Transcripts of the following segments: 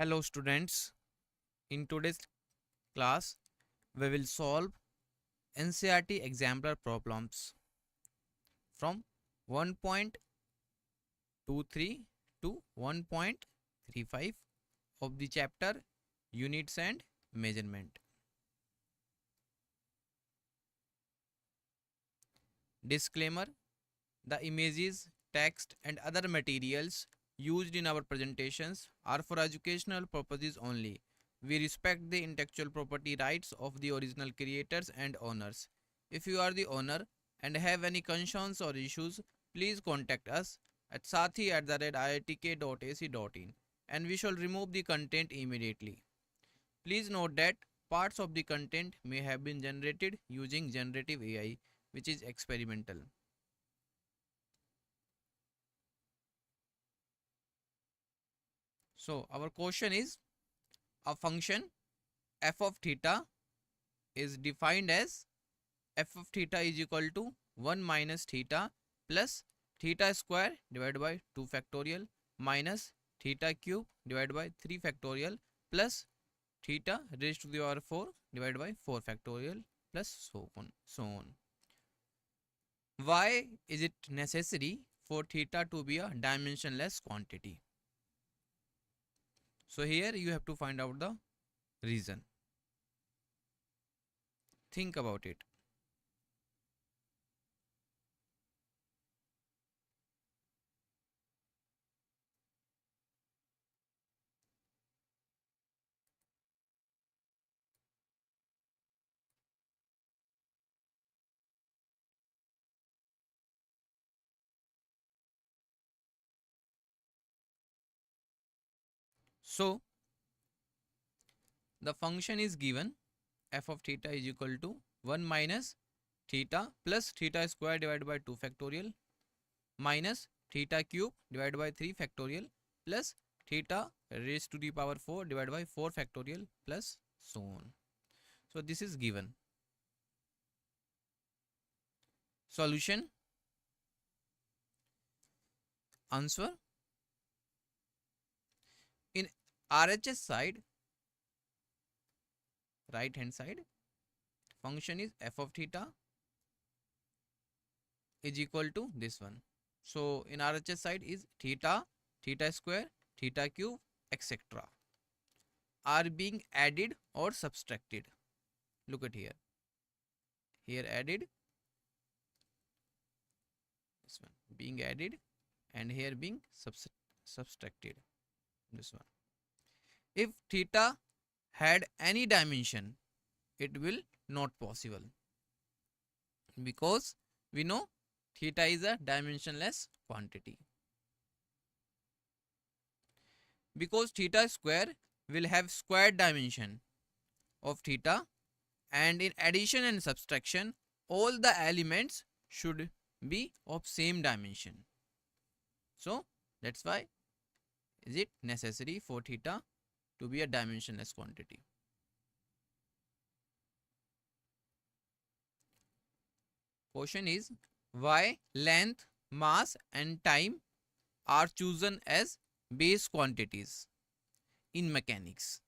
Hello students, in today's class we will solve NCERT exemplar problems from 1.23 to 1.35 of the chapter Units and Measurement. Disclaimer: the images, text and other materials used in our presentations are for educational purposes only. We respect the intellectual property rights of the original creators and owners. If you are the owner and have any concerns or issues, please contact us at sathee@iitk.ac.in and we shall remove the content immediately. Please note that parts of the content may have been generated using generative AI, which is experimental. So our question is, a function f of theta is defined as f of theta is equal to 1 minus theta plus theta square divided by 2 factorial minus theta cube divided by 3 factorial plus theta raised to the power 4 divided by 4 factorial plus so on. Why is it necessary for theta to be a dimensionless quantity? So here you have to find out the reason. Think about it. So the function is given f of theta is equal to 1 minus theta plus theta square divided by 2 factorial minus theta cube divided by 3 factorial plus theta raised to the power 4 divided by 4 factorial plus so on. So this is given. Solution. Answer. In RHS side, right hand side, function is f of theta is equal to this one. So in RHS side is theta, theta square, theta cube, etc. are being added or subtracted. Look at here. Here added, this one being added and here being subtracted. This one. If theta had any dimension, it will not possible, because we know theta is a dimensionless quantity. Because theta square will have squared dimension of theta, and in addition and subtraction all the elements should be of same dimension. So that's why is it necessary for theta to be a dimensionless quantity. Question is, why length, mass and time are chosen as base quantities in mechanics?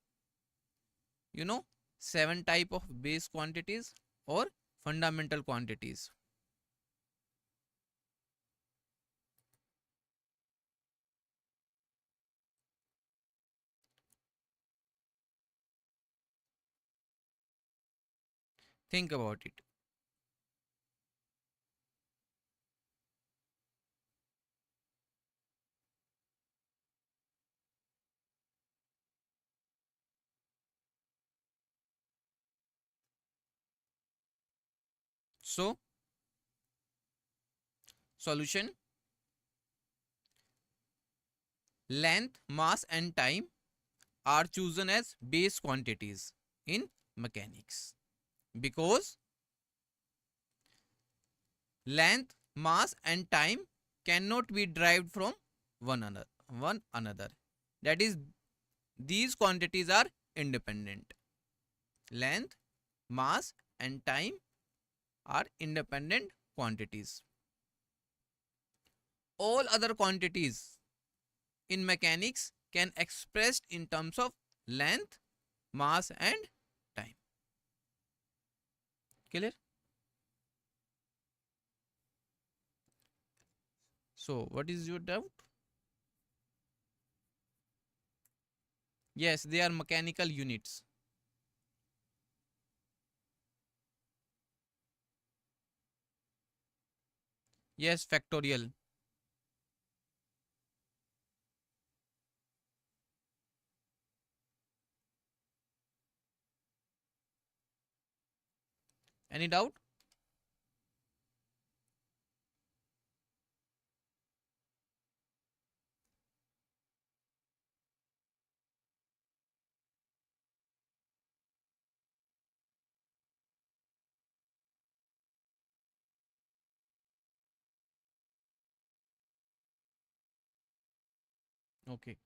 You know, 7 type of base quantities or fundamental quantities. Think about it. So solution. Length, mass and time are chosen as base quantities in mechanics because length, mass and time cannot be derived from one another. That is, these quantities are independent. Length, mass and time are independent quantities. All other quantities in mechanics can expressed in terms of length, mass and time. Clear? So what is your doubt? Yes, they are mechanical units. Yes, factorial. Any doubt? Okay.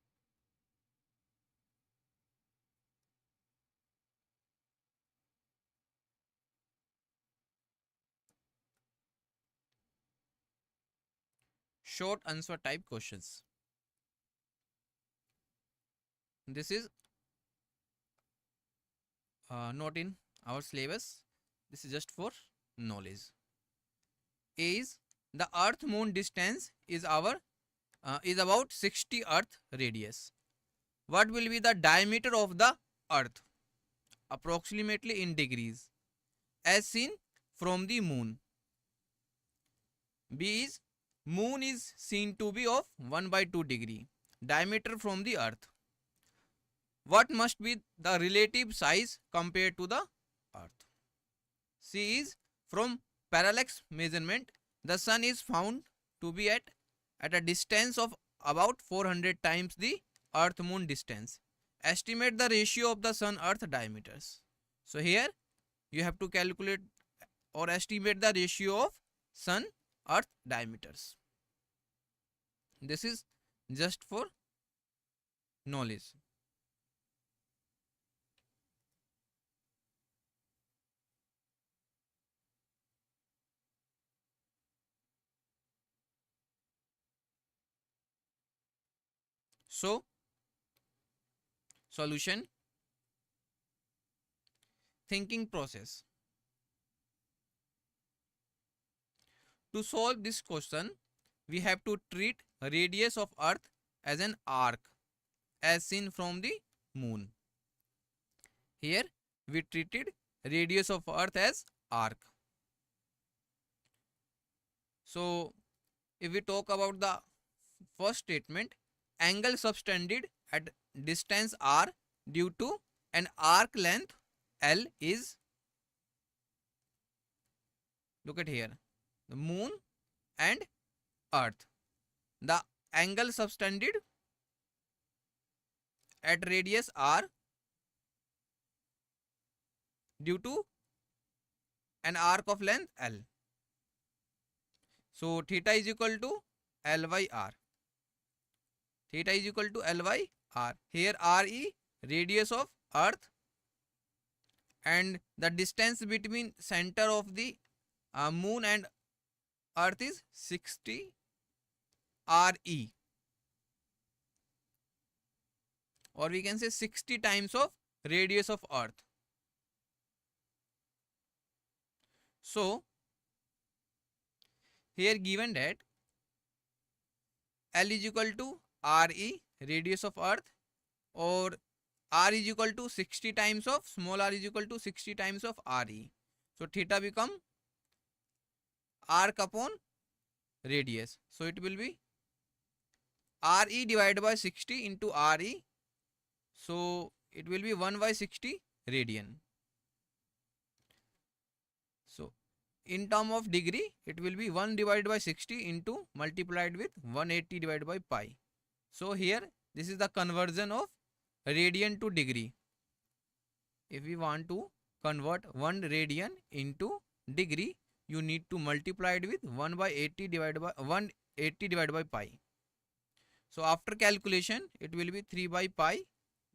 Short answer type questions. This is not in our syllabus. This is just for knowledge. A is the Earth Moon distance is about 60 Earth radius. What will be the diameter of the Earth? Approximately in degrees, as seen from the Moon. B is Moon is seen to be of 1/2 degree diameter from the Earth. What must be the relative size compared to the Earth? C is from parallax measurement, the Sun is found to be at a distance of about 400 times the Earth Moon distance. Estimate the ratio of the Sun Earth diameters. So here you have to calculate or estimate the ratio of Sun Earth diameters. This is just for knowledge. So, solution, thinking process. To solve this question, we have to treat radius of Earth as an arc as seen from the Moon. Here we treated radius of Earth as arc. So if we talk about the first statement, angle subtended at distance r due to an arc length L is, look at here, the Moon and Earth. The angle subtended at radius r due to an arc of length L. So theta is equal to L by R. Theta is equal to L by R. Here R is radius of Earth and the distance between center of the Moon and Earth is 60 RE, or we can say 60 times of radius of Earth. So here given that L is equal to RE, radius of Earth, or R is equal to 60 times of, small r is equal to 60 times of RE. So theta become arc upon radius. So it will be RE divided by 60 into RE. So it will be 1 by 60 radian. So in term of degree, it will be 1 divided by 60 into multiplied with 180 divided by pi. So here this is the conversion of radian to degree. If we want to convert 1 radian into degree, you need to multiply it with 1 by 80 divided by 180 divided by pi. So after calculation, it will be 3 by pi,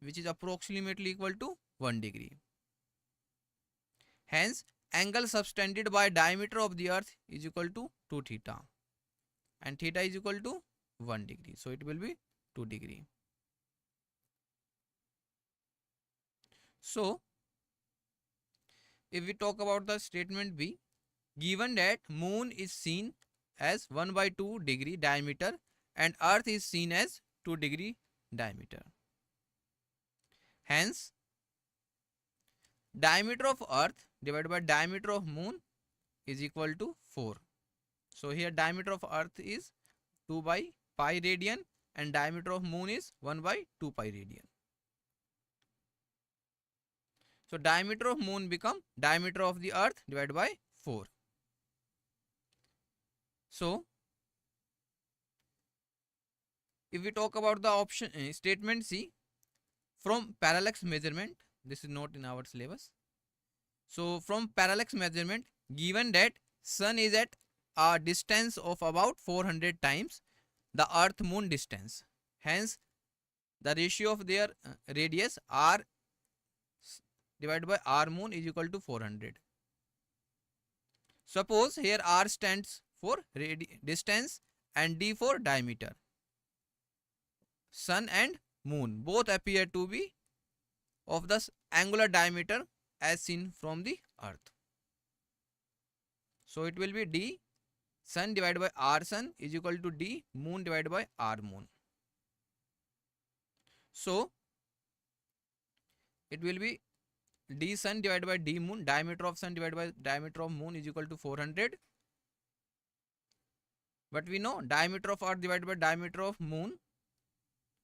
which is approximately equal to 1 degree. Hence, angle subtended by diameter of the Earth is equal to 2 theta, and theta is equal to 1 degree. So it will be 2 degree. So if we talk about the statement B, given that moon is seen as 1 by 2 degree diameter and earth is seen as 2 degree diameter. Hence, diameter of earth divided by diameter of moon is equal to 4. So here diameter of earth is 2 by pi radian and diameter of moon is 1 by 2 pi radian. So diameter of moon become diameter of the earth divided by 4. So if we talk about the option statement C, from parallax measurement, this is not in our syllabus. So from parallax measurement, given that sun is at a distance of about 400 times the earth moon distance, hence the ratio of their radius r divided by r moon is equal to 400. Suppose here r stands for distance and d for diameter. Sun and moon both appear to be of the angular diameter as seen from the earth. So it will be d sun divided by r sun is equal to d moon divided by r moon. So it will be d sun divided by d moon, diameter of sun divided by diameter of moon is equal to 400. But we know diameter of earth divided by diameter of moon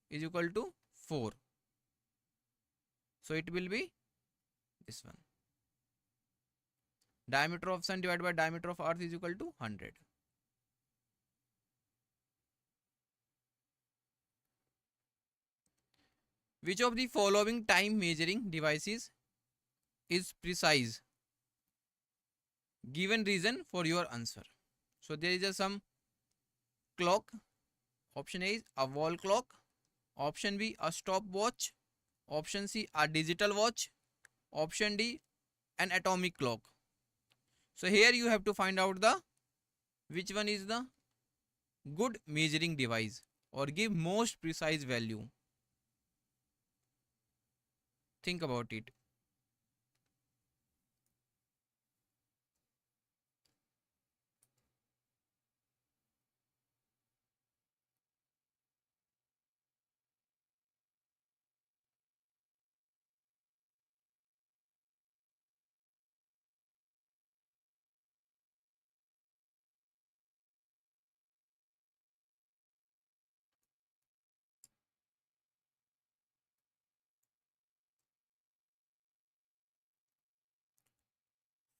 is equal to 4. So it will be this one. Diameter of sun divided by diameter of earth is equal to 100. Which of the following time measuring devices is precise? Given reason for your answer. So there is some clock. Option A is a wall clock. Option B a stopwatch. Option C a digital watch. Option D an atomic clock. So here you have to find out the which one is the good measuring device or give most precise value. Think about it.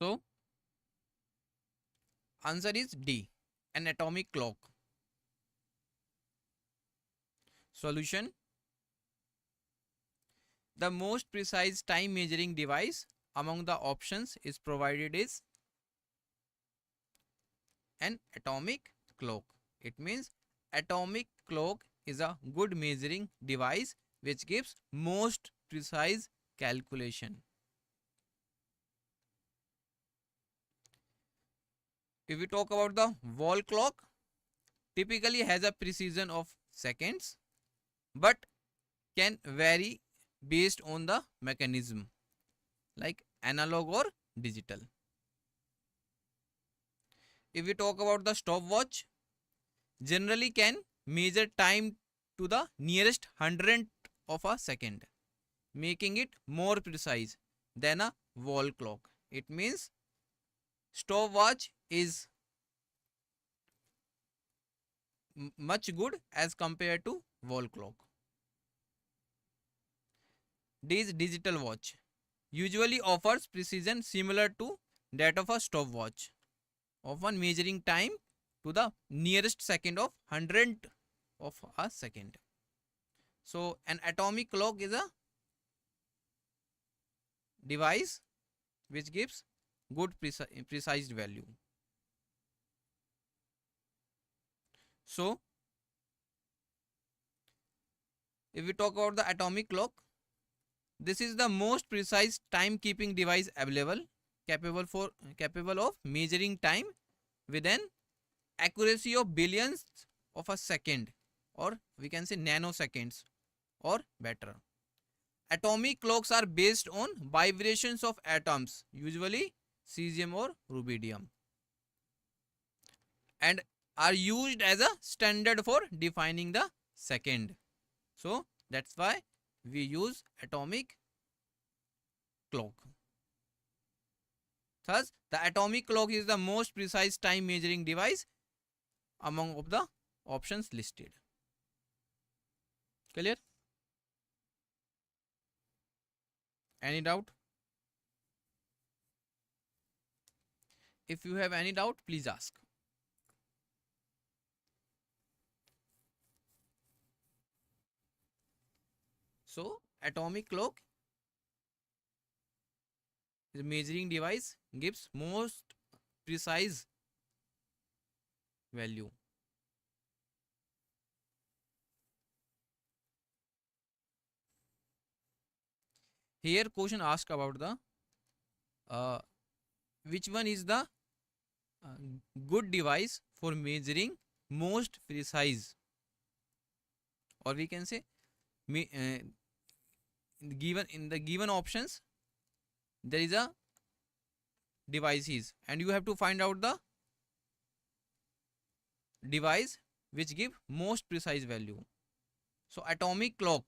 So answer is D, an atomic clock. Solution. The most precise time measuring device among the options is provided is an atomic clock. It means atomic clock is a good measuring device which gives most precise calculation. If we talk about the wall clock, typically has a precision of seconds but can vary based on the mechanism like analog or digital. If we talk about the stopwatch, generally can measure time to the nearest hundredth of a second, making it more precise than a wall clock. It means stopwatch is much good as compared to wall clock. This digital watch usually offers precision similar to that of a stopwatch, often measuring time to the nearest second of hundredth of a second. So an atomic clock is a device which gives good precise value. So if we talk about the atomic clock, this is the most precise timekeeping device available, capable of measuring time with an accuracy of billionths of a second, or we can say nanoseconds or better. atomic clocks are based on vibrations of atoms, usually cesium or rubidium, and are used as a standard for defining the second. So that's why we use atomic clock. Thus, the atomic clock is the most precise time measuring device among of the options listed. Clear? Any doubt? If you have any doubt, please ask. So, atomic clock is a measuring device, gives most precise value. Here question asked about the which one is the uh, good device for measuring most precise, or we can say in the given options there is a devices and you have to find out the device which give most precise value. So atomic clock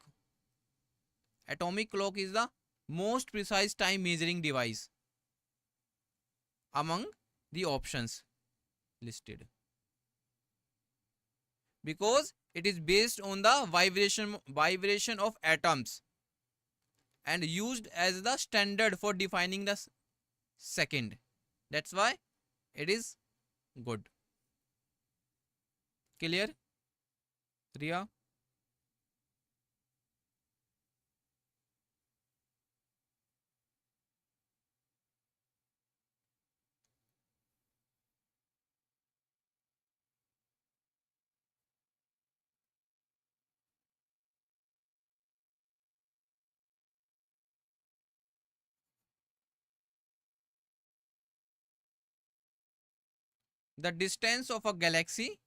is the most precise time measuring device among the options listed, because it is based on the vibration of atoms and used as the standard for defining the second. That's why it is good. Clear, Riya? The distance of a galaxy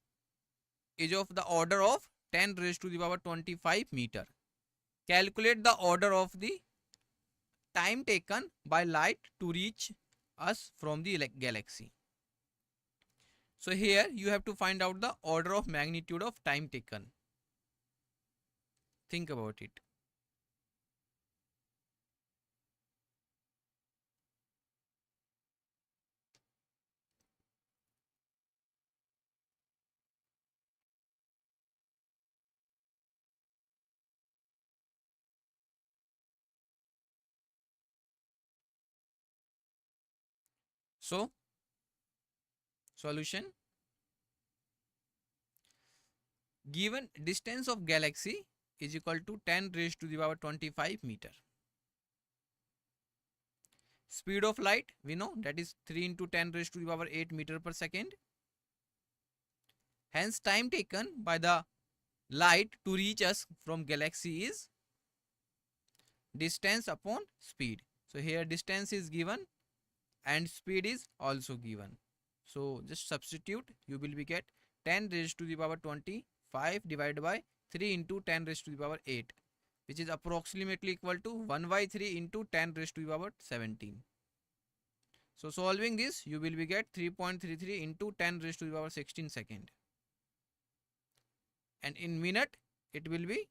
is of the order of 10 raised to the power 25 meter. Calculate the order of the time taken by light to reach us from the galaxy. So here you have to find out the order of magnitude of time taken. Think about it. So solution, given distance of galaxy is equal to 10 raised to the power 25 meter. Speed of light we know that is 3 into 10 raised to the power 8 meter per second. Hence time taken by the light to reach us from galaxy is distance upon speed. So here distance is given and speed is also given. So just substitute, you will be get 10 raised to the power 25 divided by 3 into 10 raised to the power 8, which is approximately equal to 1 by 3 into 10 raised to the power 17. So solving this, you will be get 3.33 into 10 raised to the power 16 second. And in minute, it will be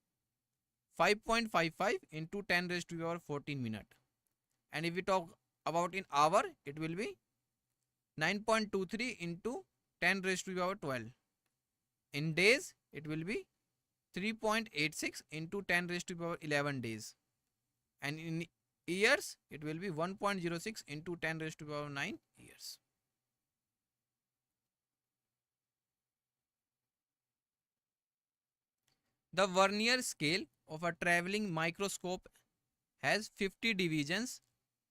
5.55 into 10 raised to the power 14 minute. And if we talk about in hour, it will be 9.23 into 10 raised to the power 12. In days, it will be 3.86 into 10 raised to the power 11 days. And in years, it will be 1.06 into 10 raised to the power 9 years. The Vernier scale of a traveling microscope has 50 divisions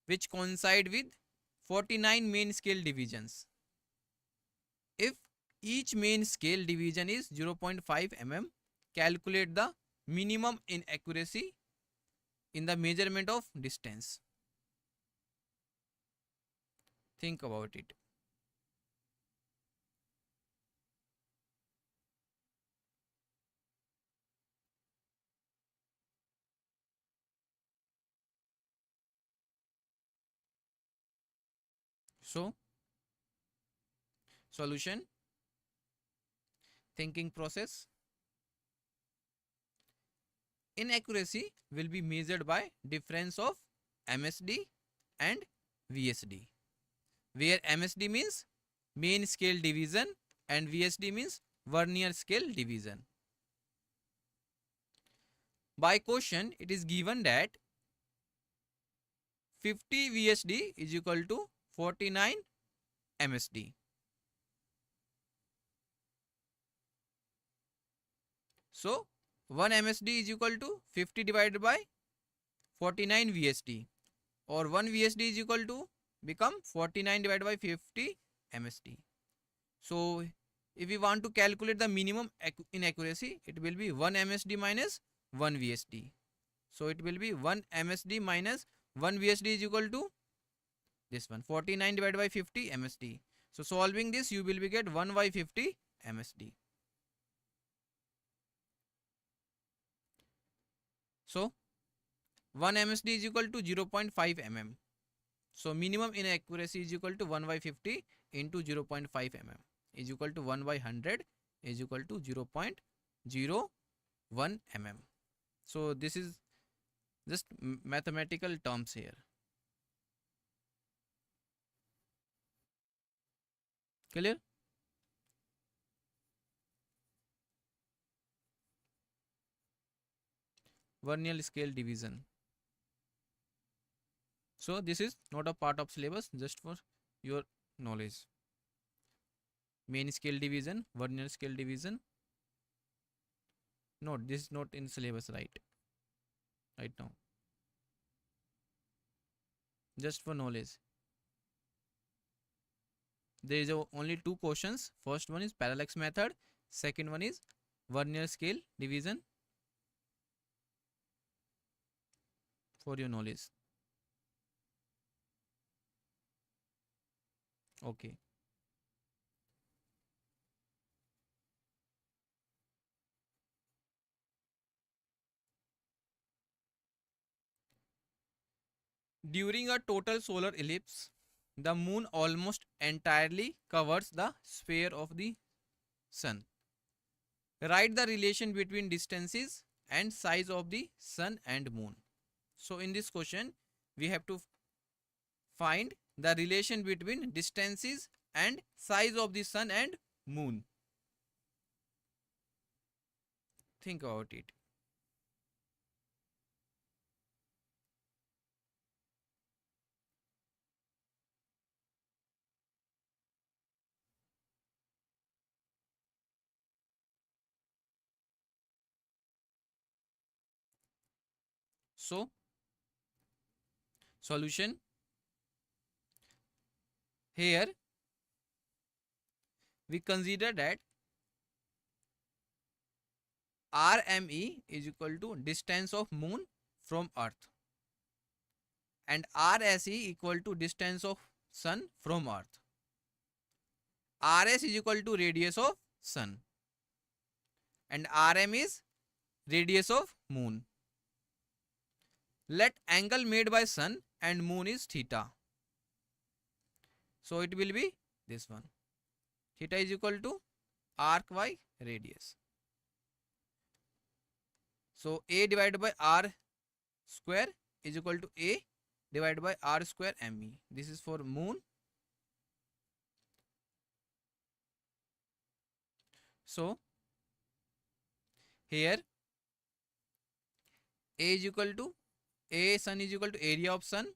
which coincide with 49 main scale divisions. If each main scale division is 0.5 mm, calculate the minimum inaccuracy in the measurement of distance. Think about it. So solution, thinking process. Inaccuracy will be measured by difference of MSD and VSD, where MSD means main scale division and VSD means Vernier scale division. By question, it is given that 50 VSD is equal to 49 MSD. So 1 MSD is equal to 50 divided by 49 VSD, or 1 VSD is equal to become 49 divided by 50 MSD. So if we want to calculate the minimum inaccuracy, it will be 1 MSD minus 1 VSD. So it will be 1 MSD minus 1 VSD is equal to this one, 49 divided by 50 MSD. So solving this, you will be get 1 by 50 MSD. So 1 MSD is equal to 0.5 mm. So minimum inaccuracy is equal to 1 by 50 into 0.5 mm is equal to 1 by 100 is equal to 0.01 mm. So this is just mathematical terms here. Clear? Vernier scale division. So this is not a part of syllabus, just for your knowledge. Main scale division, Vernier scale division. No, this is not in syllabus right now. Just for knowledge. There is only 2 questions. First one is parallax method. Second one is Vernier scale division. For your knowledge. Okay. During a total solar ellipse, the moon almost entirely covers the sphere of the sun. Write the relation between distances and size of the sun and moon. So in this question, we have to find the relation between distances and size of the sun and moon. Think about it. So solution, here we consider that RME is equal to distance of moon from earth and RSE equal to distance of sun from earth. RS is equal to radius of sun and RM is radius of moon. Let angle made by sun and moon is theta. So it will be this one. Theta is equal to arc by radius. So A divided by R square is equal to A divided by R square ME. This is for moon. So here A is equal to A sun is equal to area of sun.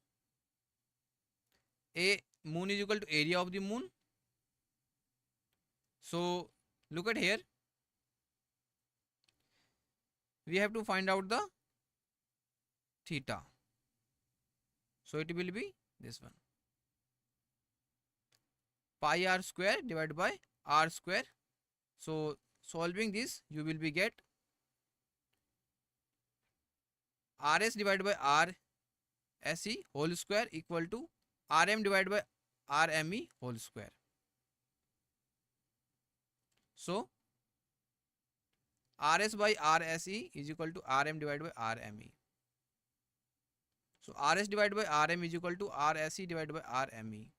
A moon is equal to area of the moon. So look at here. We have to find out the theta. So it will be this one. Pi r square divided by r square. So solving this, you will be get rs divided by r se whole square equal to rm divided by rme whole square. So rs by rse is equal to rm divided by rme. So rs divided by rm is equal to rse divided by rme.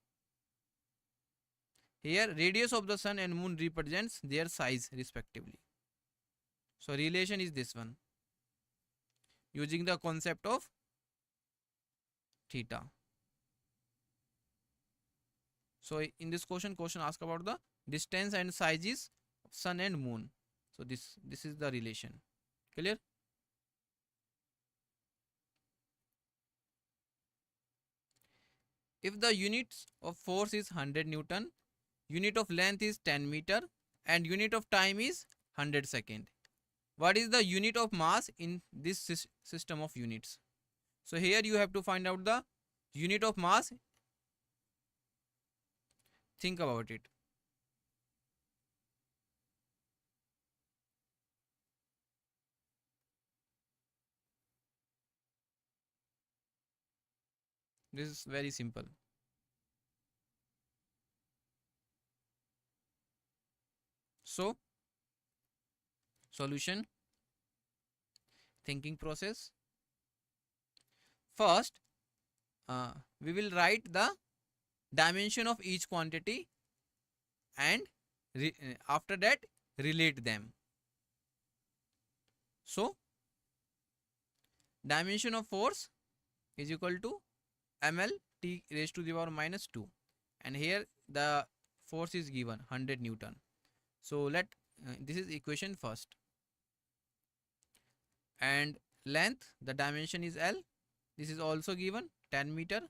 Here radius of the sun and moon represents their size respectively. So relation is this one using the concept of theta. So in this question asks about the distance and sizes of sun and moon. So this is the relation. Clear? If the units of force is 100 Newton, unit of length is 10 meter and unit of time is 100 second. What is the unit of mass in this system of units? So here you have to find out the unit of mass. Think about it. This is very simple. So solution, thinking process. First, we will write the dimension of each quantity and after that relate them. So dimension of force is equal to ml t raised to the power minus 2, and here the force is given 100 Newton. So let this is equation first, and length, the dimension is L, this is also given 10 meter.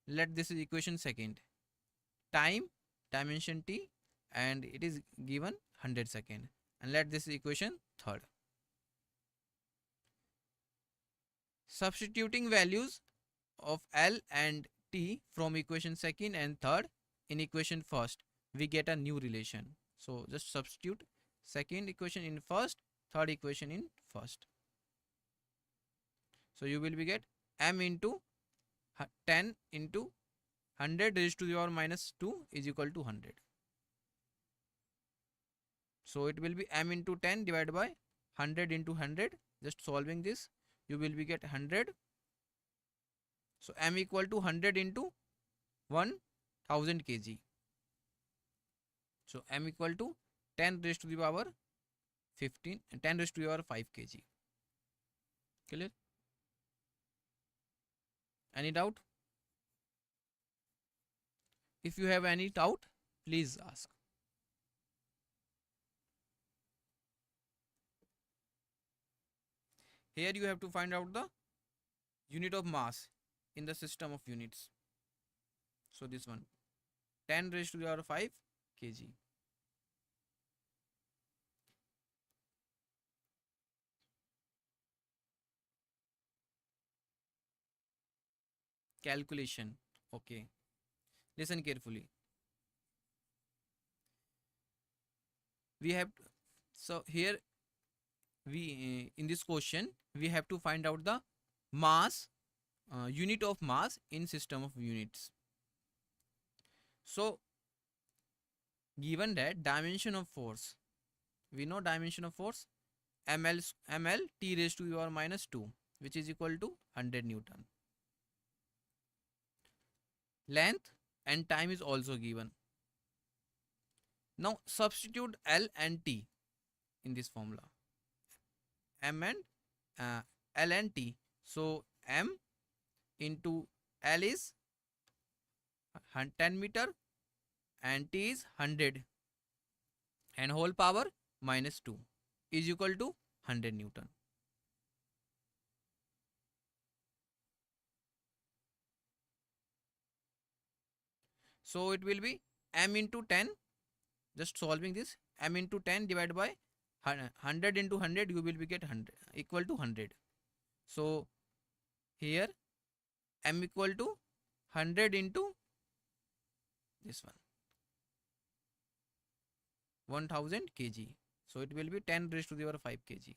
Let this is equation second. Time, dimension T, and it is given 100 second, and let this is equation third. Substituting values of L and T from equation second and third in equation first, we get a new relation. So just substitute second equation in first, third equation in first. So you will be get m into 10 into 100 raised to the power minus 2 is equal to 100. So it will be m into 10 divided by 100 into 100. Just solving this, you will be get 100. So m equal to 100 into 1000 kg. So m equal to 10 raised to the power 15 and 10 raised to the power 5 kg. Clear? Any doubt? If you have any doubt, please ask. Here you have to find out the unit of mass in the system of units. So this one 10 raised to the power 5 kg. Calculation. Okay, listen carefully. We have so here we in this question we have to find out the mass, unit of mass in system of units. So given that dimension of force, we know dimension of force ml t raised to the power minus 2, which is equal to 100 Newton. Length and time is also given. Now substitute L and T in this formula. M and L and T. So M into L is 10 meter and T is 100 and whole power minus 2 is equal to 100 Newton. So it will be m into 10, just solving this, m into 10 divided by 100 into 100, you will be get 100 equal to 100. So here m equal to 100 into this one 1000 kg. So it will be 10 raised to the power 5 kg.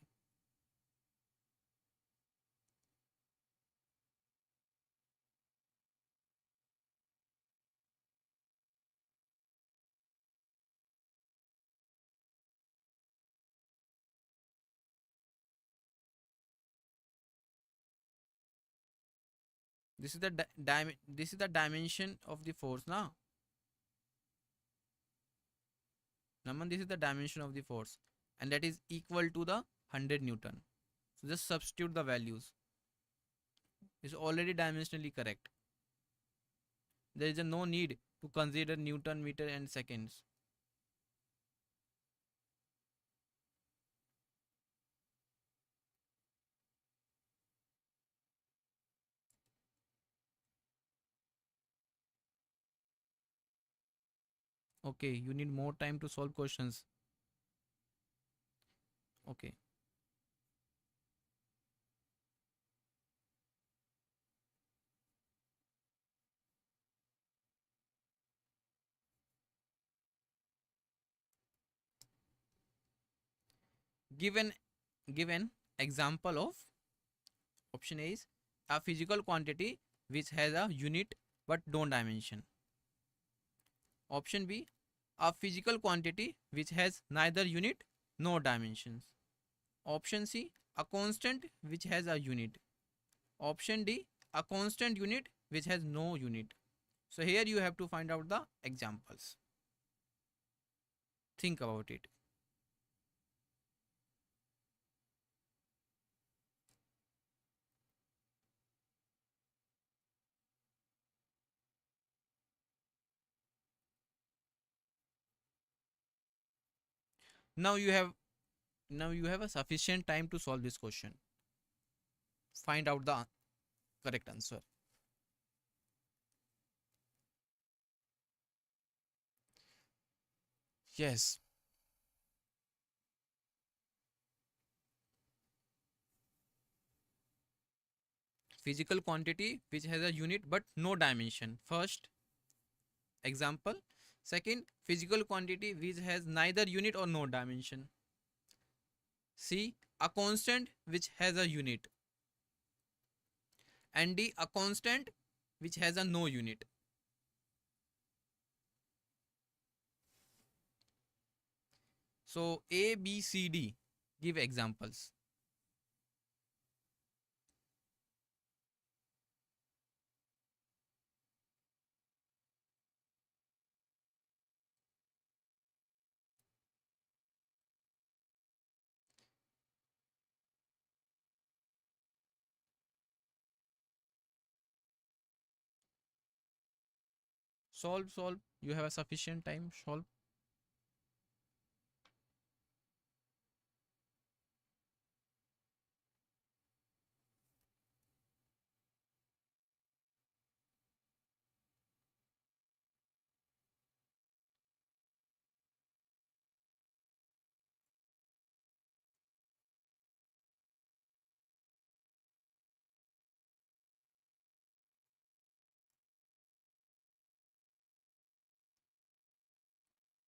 This is the dimension of the force now. Naman, this is the dimension of the force, and that is equal to the 100 Newton. So just substitute the values. It's already dimensionally correct. There is no need to consider Newton, meter and seconds. Okay, you need more time to solve questions. Okay. Given example of option A is a physical quantity which has a unit but no dimension. Option B, a physical quantity which has neither unit nor dimensions. Option C, a constant which has a unit. Option D, a constant unit which has no unit. So here you have to find out the examples. Think about it. Now you have a sufficient time to solve this question. Find out the correct answer. Yes. Physical quantity which has a unit but no dimension. First example. Second, physical quantity which has neither unit or no dimension. C, a constant which has a unit. And D, a constant which has a no unit. So A, B, C, D, give examples. Solve. You have a sufficient time. Solve.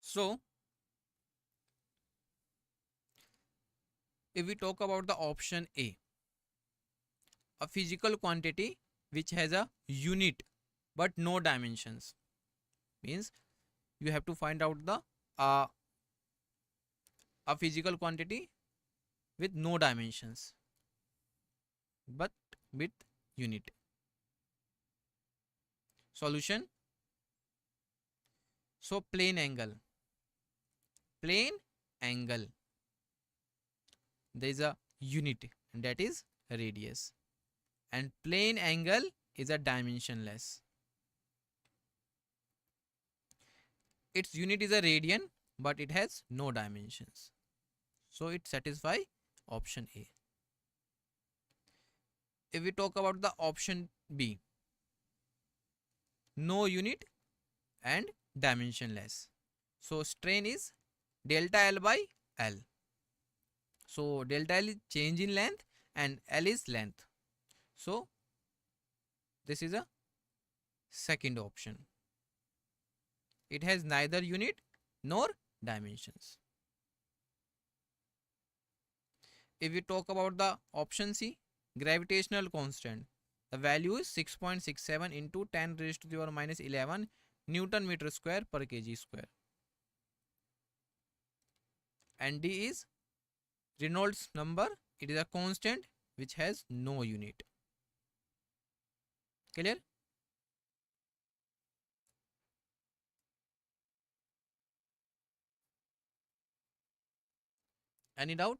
So if we talk about the option A, a physical quantity which has a unit but no dimensions, means you have to find out the a physical quantity with no dimensions but with unit. Solution. So plane angle, there is a unit, and that is radius, and plane angle is a dimensionless. Its unit is a radian but it has no dimensions, so it satisfies option A. If we talk about the option B, no unit and dimensionless, so strain is delta L by L. So delta L is change in length and L is length. So this is a second option. It has neither unit nor dimensions. If we talk about the option C, gravitational constant, the value is 6.67 into 10 raised to the power minus 11 Newton meter square per kg square. And D is Reynolds number. It is a constant which has no unit. Clear? Any doubt?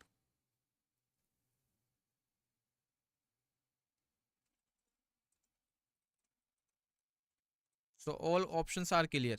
So all options are clear.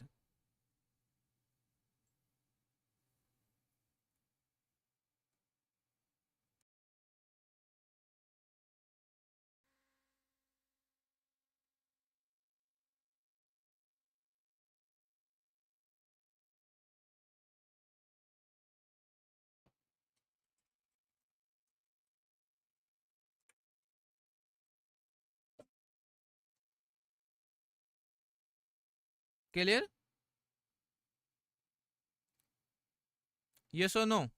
Clear? Yes or no?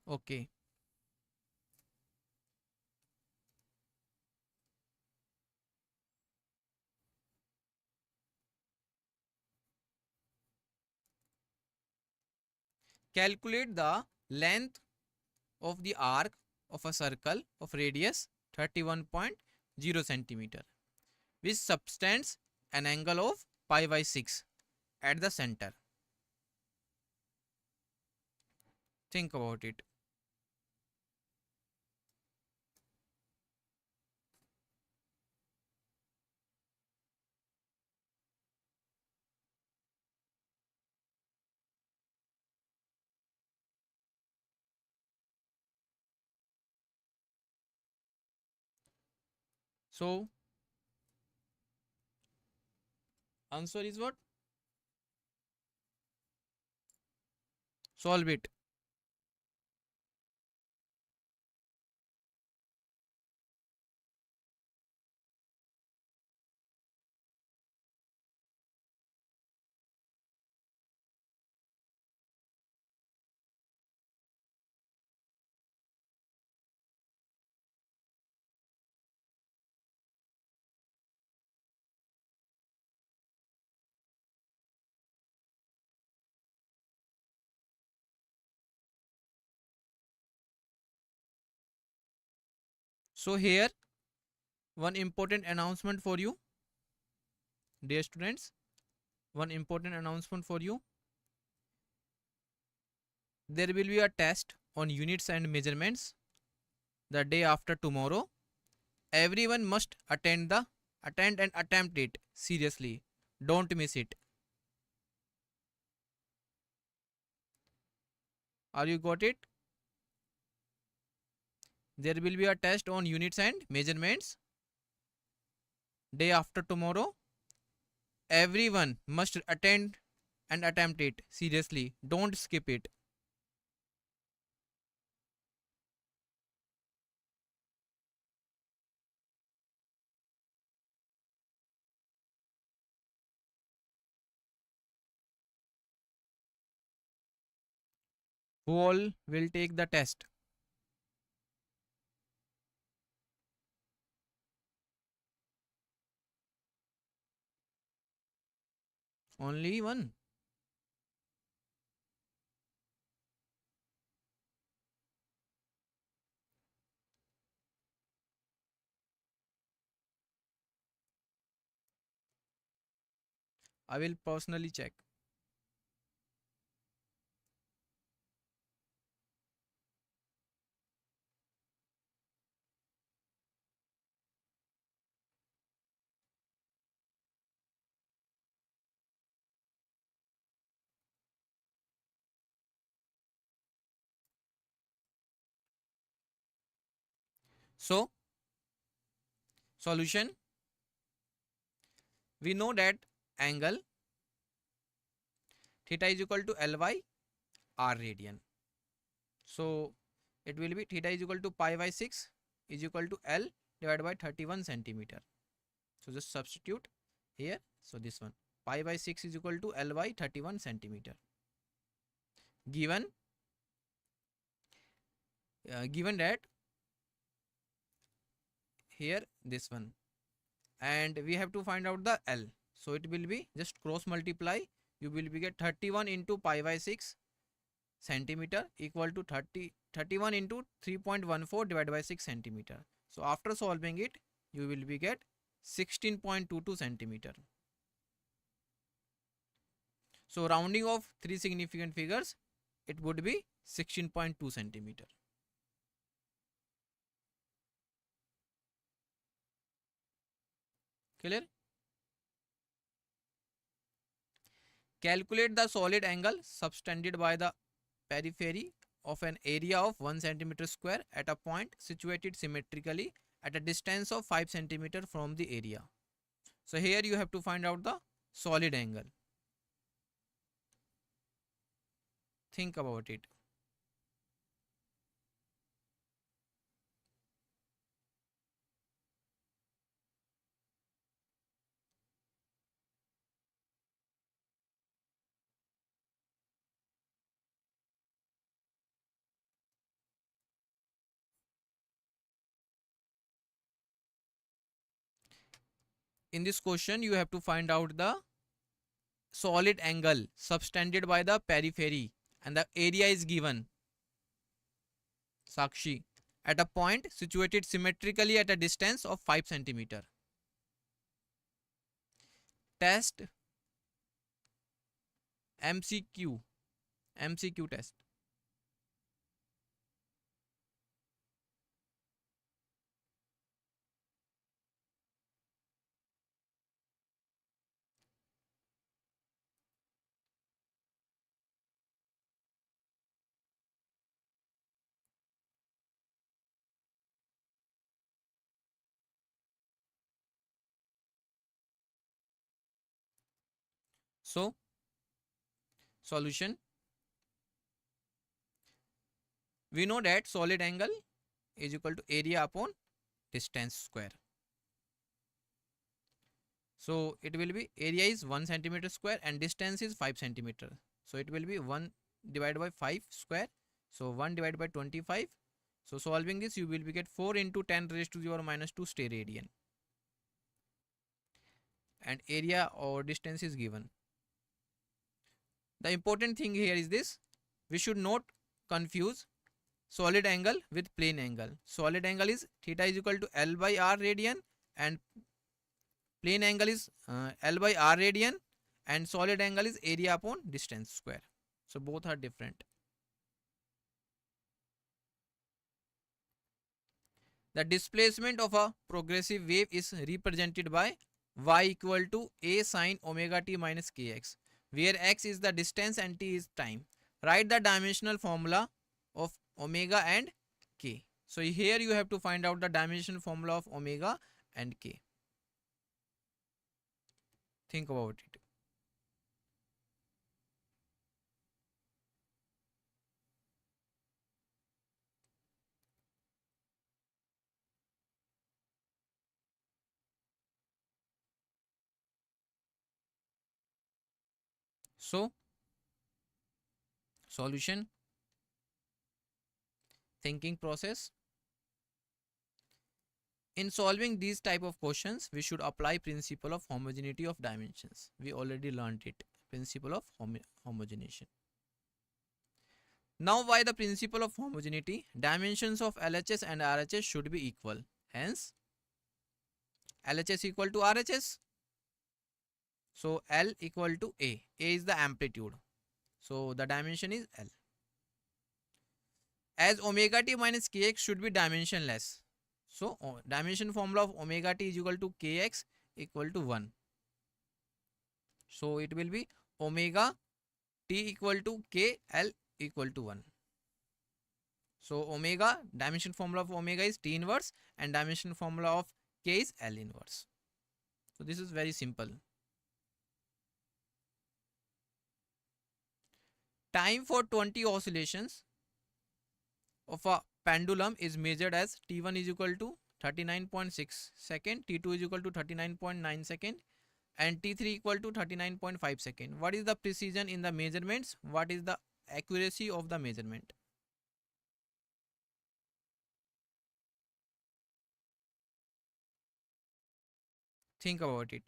Okay. Calculate the length of the arc of a circle of radius 31.0 centimeter, which subtends an angle of pi by 6 at the center. Think about it. So answer is what? Solve it. So here one important announcement for you, dear students. One important announcement for you. There will be a test on units and measurements the day after tomorrow. Everyone must attend and attempt it seriously. Don't miss it. Are you got it? There will be a test on units and measurements day after tomorrow. Everyone must attend and attempt it seriously. Don't skip it. Who all will take the test? Only one. I will personally check. So, solution. We know that angle theta is equal to L by R radian. So it will be theta is equal to pi by 6 is equal to L divided by 31 centimeter. So just substitute here. So this one pi by 6 is equal to L by 31 centimeter. Given that here this one, and we have to find out the L. So it will be just cross multiply. You will be get 31 into pi by 6 centimeter equal to 31 into 3.14 divided by 6 centimeter. So after solving it, you will be get 16.22 centimeter. So rounding off three significant figures, it would be 16.2 centimeter. Clear? Calculate the solid angle subtended by the periphery of an area of 1 centimeter square at a point situated symmetrically at a distance of 5 centimeter from the area. So here you have to find out the solid angle. Think about it. In this question, you have to find out the solid angle subtended by the periphery, and the area is given, Sakshi, at a point situated symmetrically at a distance of 5 centimeter. Test MCQ test. So solution, we know that solid angle is equal to area upon distance square. So it will be, area is 1 centimeter square and distance is 5 centimeter. So it will be 1 divided by 5 square. So 1 divided by 25. So solving this, you will be get 4 into 10 raised to the power minus 2 steradian. And area or distance is given. The important thing here is this: we should not confuse solid angle with plane angle. Solid angle is theta is equal to L by R radian, and plane angle is L by R radian, and solid angle is area upon distance square. So both are different. The displacement of a progressive wave is represented by y equal to a sine omega t minus kx, where x is the distance and t is time. Write the dimensional formula of omega and k. So here you have to find out the dimensional formula of omega and k. Think about it. So solution, thinking process. In solving these type of questions, we should apply principle of homogeneity of dimensions. We already learned it, principle of homogenization. Now, by the principle of homogeneity, dimensions of LHS and RHS should be equal. Hence, LHS equal to RHS. So L equal to A. A is the amplitude. So the dimension is L. As omega t minus kx should be dimensionless. So dimension formula of omega t is equal to kx equal to 1. So it will be omega t equal to k, L equal to 1. So omega, dimension formula of omega is t inverse, and dimension formula of k is L inverse. So this is very simple. Time for 20 oscillations of a pendulum is measured as T1 is equal to 39.6 second, T2 is equal to 39.9 second, and T3 equal to 39.5 second. What is the precision in the measurements? What is the accuracy of the measurement? Think about it.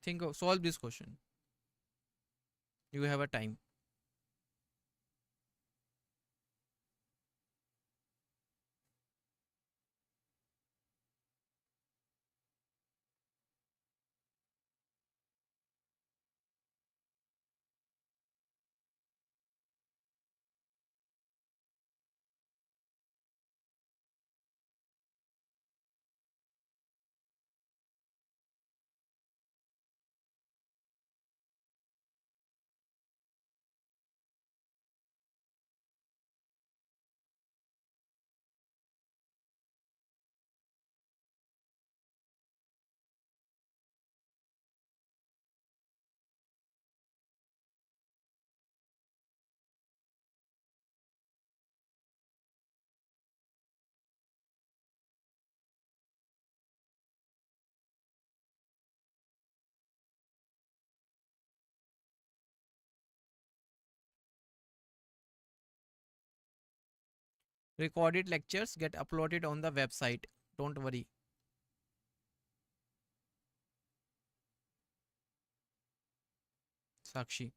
Think of, solve this question. You have a time. Recorded lectures get uploaded on the website. Don't worry. Sakshi.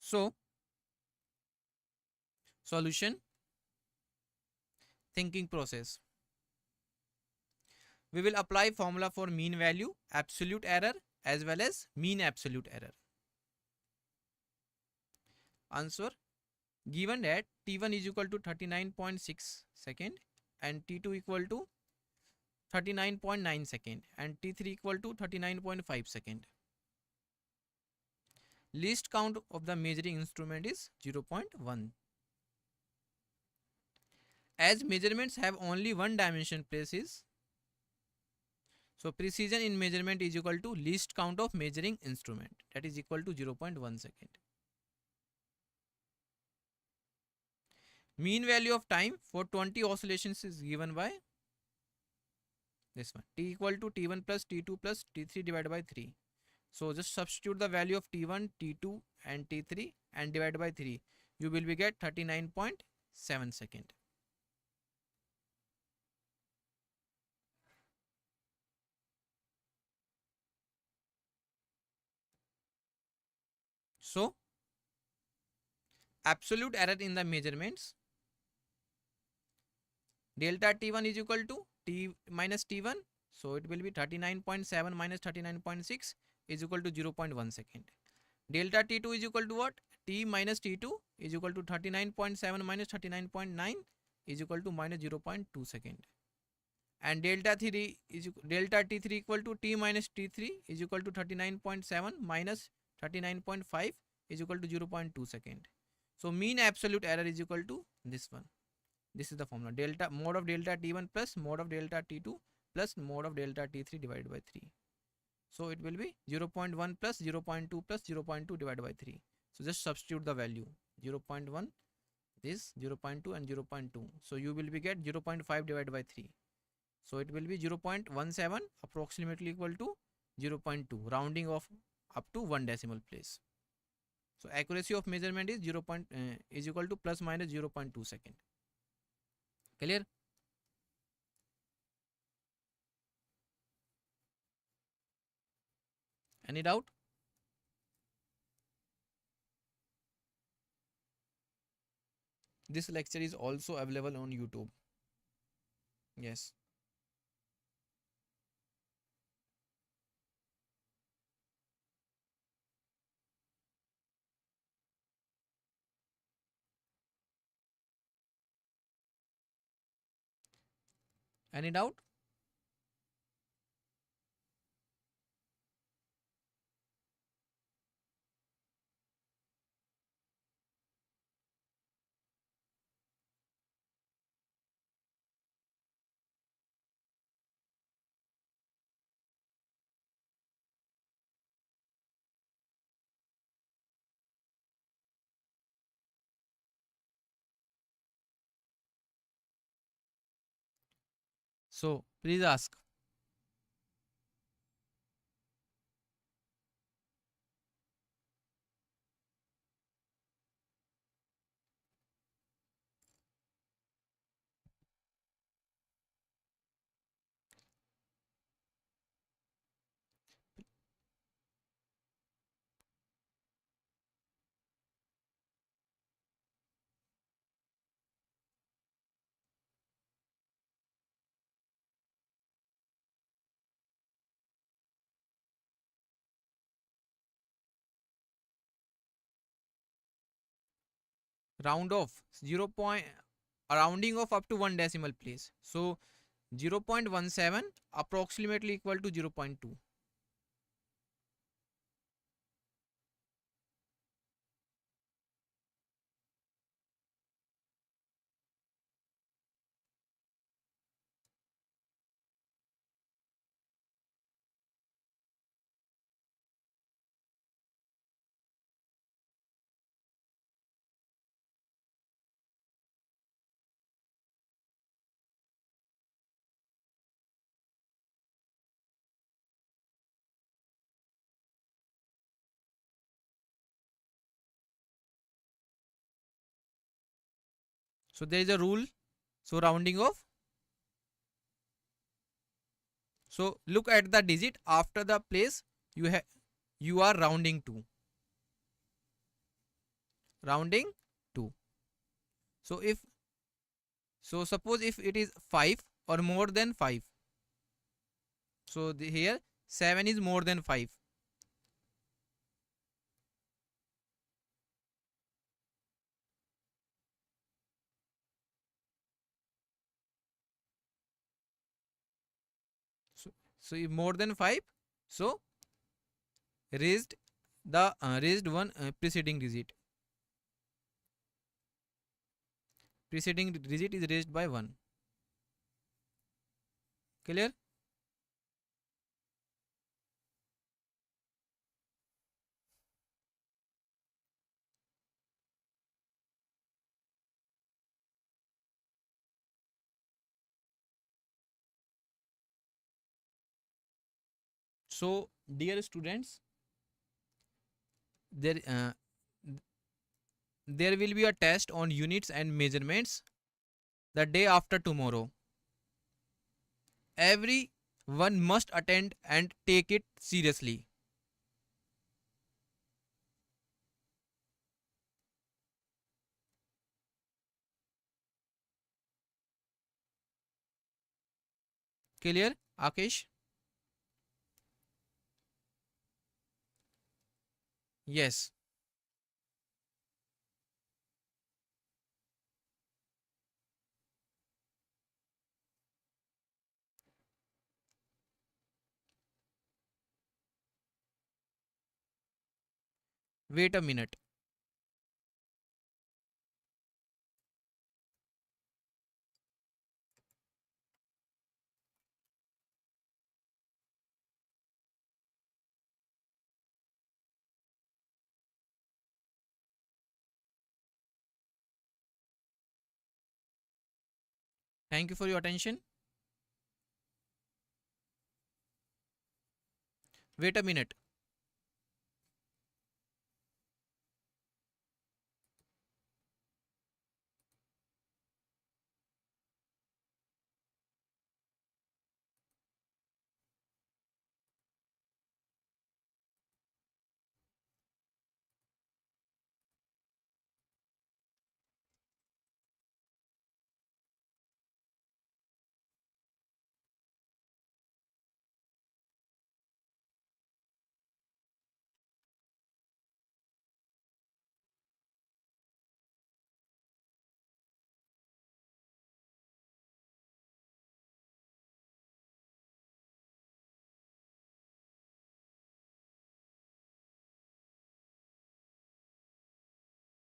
So, solution, thinking process. We will apply formula for mean value, absolute error as well as mean absolute error. Answer, given that T1 is equal to 39.6 second and T2 equal to 39.9 second and T3 equal to 39.5 second. Least count of the measuring instrument is 0.1. As measurements have only one dimension places, so precision in measurement is equal to least count of measuring instrument, that is equal to 0.1 second. Mean value of time for 20 oscillations is given by this one, t equal to t1 plus t2 plus t3 divided by 3. So just substitute the value of t1, t2 and t3 and divide by 3. You will be get 39.7 second. So absolute error in the measurements, delta t1 is equal to t minus t1. So it will be 39.7 minus 39.6 is equal to 0.1 second. Delta t2 is equal to what? T minus t2 is equal to 39.7 minus 39.9 is equal to minus 0.2 second. And delta t3 equal to t minus t3 is equal to 39.7 minus 39.5 is equal to 0.2 second. So mean absolute error is equal to this one. This is the formula, delta mod of delta t1 plus mod of delta t2 plus mod of delta t3 divided by 3. So it will be 0.1 plus 0.2 plus 0.2 divided by 3. So just substitute the value, 0.1, this 0.2 and 0.2. So you will be get 0.5 divided by 3. So it will be 0.17 approximately equal to 0.2, rounding off up to 1 decimal place. So accuracy of measurement is is equal to plus minus 0.2 second. Clear? Any doubt? This lecture is also available on YouTube. Yes. Any doubt? So please ask. Round off 0. Rounding off up to 1 decimal place. So 0.17 approximately equal to 0.2. So there is a rule. So rounding off. So look at the digit after the place you are rounding to. Rounding to. So suppose if it is 5 or more than 5. So here 7 is more than 5. So if more than 5, so raised raised one preceding digit. Preceding digit is raised by 1. Clear? So dear students, there there will be a test on units and measurements the day after tomorrow. Everyone must attend and take it seriously. Clear, Akesh? Yes. Wait a minute. Thank you for your attention. Wait a minute.